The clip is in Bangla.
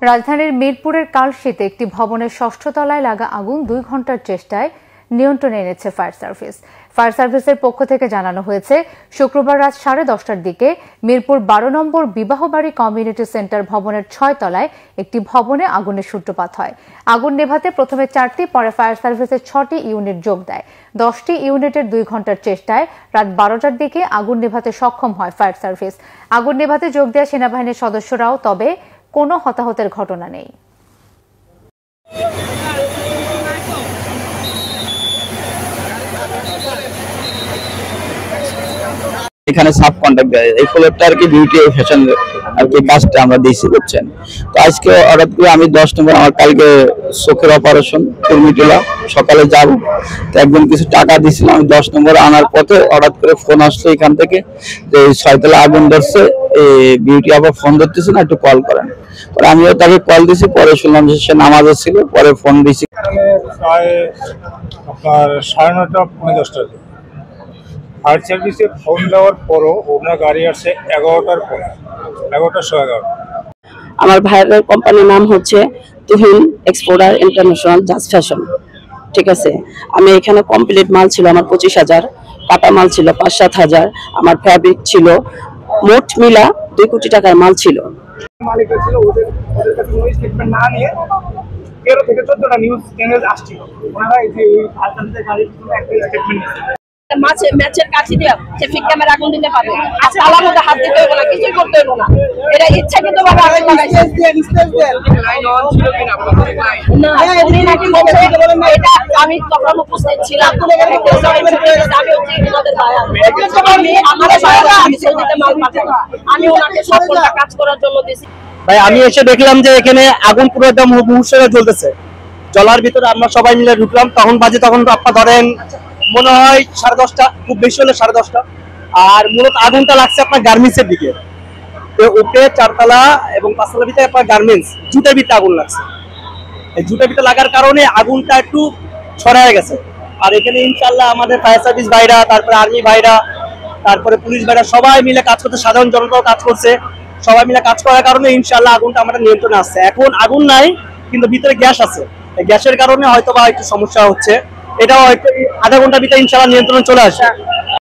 রাজধানীর মিরপুরের কালশীতে একটি ভবনের ষষ্ঠ তলায় লাগা আগুন 2 ঘন্টার চেষ্টায় নিয়ন্ত্রণে এনেছে ফায়ার সার্ভিস। ফায়ার সার্ভিসের পক্ষ থেকে জানানো হয়েছে, শুক্রবার রাত 10:30টার দিকে মিরপুর 12 নম্বর বিবাহবাড়ি কমিউনিটি সেন্টার ভবনের 6 তলায় একটি ভবনে আগুনের সূত্রপাত হয়। আগুন নেভাতে প্রথমে 4টি, পরে ফায়ার সার্ভিসের 6টি ইউনিট যোগ দেয়। 10টি ইউনিটের 2 ঘন্টার চেষ্টায় রাত 12টার দিকে আগুন নেভাতে সক্ষম হয় ফায়ার সার্ভিস। আগুন নেভাতে যোগ দেয় সেনাবাহিনীর সদস্যরাও, তবে কোনো হতাহতের ঘটনা নেই। এখানে সাব কন্ট্রাক্ট দেয়, এই ফ্লোরটা আর কি বিউটি ফ্যাশন আর কি কাজটা আমরা দিয়েছি, বুঝছেন। তো আজকে হঠাৎ করে আমি 10 নম্বর, আমার কালকে চোখের অপারেশন কুর্মিটোলা, সকালে যাব, তো একদম কিছু টাকা দিয়েছিলাম। আমি 10 নম্বর আনার পথে হঠাৎ করে ফোন আসলো এখান থেকে যে 6 তলা আগুন ধরছে, বিউটি আবার ফোন ধরতেছে না, একটু কল করেন। পরে আমিও তাকে কল দিয়েছি, পরে শুনলাম যে সে নামাজে ছিল, পরে ফোন দিয়েছি। প্রায় আপনার 9:30-10টা ফায়ার সার্ভিসে ফোন দেওয়ার পরও ওনার গাড়ি আসছে 11টার পর, 11:11:15। আমার ভাইয়ের কোম্পানির নাম হচ্ছে Tuhin exporter international just fashion, ঠিক আছে। আমি এখানে কমপ্লিট মাল ছিল আমার 25,000, কাটা মাল ছিল 5-7 হাজার, আমার ফ্যাব্রিক ছিল, মোট মিলা 2 কোটি টাকার মাল ছিল। মালিক ছিল ওদের কাছে কোনো স্টেটমেন্ট না নিয়ে 13 থেকে 14টা নিউজ চ্যানেল আসছিল, ওনারা এই যে ওই ফায়ার গাড়ির জন্য একটা স্টেটমেন্ট নিয়েছে। ম্যাচের কাঠি দিয়ে সে ফিক ক্যামেরা আগুন দিতে পারবে, আর তালার মধ্যে হাত দিতে হবে না, কিছুই করতে হবে না। এটা ইচ্ছা কিন্তু ভাবে আগুন লাগাইছে। লাইন অন ছিল কিনা আপনাদের লাইন না, উনি নাকি বলছে এটা আমি তখন উপস্থিত ছিলাম। আমি ওনাদের ভাইয়া, আমাদের ভাইয়া আমি সেদিকে মাল পাঠাবো, আমি ওনাকে সবটা কাজ করার জন্য দিছি। ভাই আমি এসে দেখলাম যে এখানে আগুন পুরো একদম মুহূর্তে জ্বলতেছে। জলার ভিতরে আমরা সবাই মিলে ঢুকলাম, তখন বাজে তখন আপনার ধরেন মনে হয় 10:30, খুব বেশি হলে 10:30। আর মূলত আগুনটা লাগছে আপনার গার্মেন্টসের দিকে, উপরে 4 তলা এবং 5 তলার ভিতরে আপনার গার্মেন্টস জুটের ভিতরে আগুন লাগছে। এই জুটের ভিতরে লাগার কারণে আগুনটা একটু ছড়ায় গেছে। আর এখানে ইনশাল্লাহ আমাদের ফায়ার সার্ভিস ভাইরা, তারপরে আর্মি ভাইরা, তারপরে পুলিশ ভাইরা সবাই মিলে কাজ করতে, সাধারণ জনতাও কাজ করছে, সবাই মিলে কাজ করার কারণে ইনশাল্লাহ আগুনটা আমাদের নিয়ন্ত্রণে আসছে। এখন আগুন নাই, কিন্তু ভিতরে গ্যাস আছে, এই গ্যাসের কারণে হয়তো বা একটু সমস্যা হচ্ছে। এটাও হয়তো আধা ঘন্টার ভিতরে ইনশাল্লাহ নিয়ন্ত্রণে চলে আসে।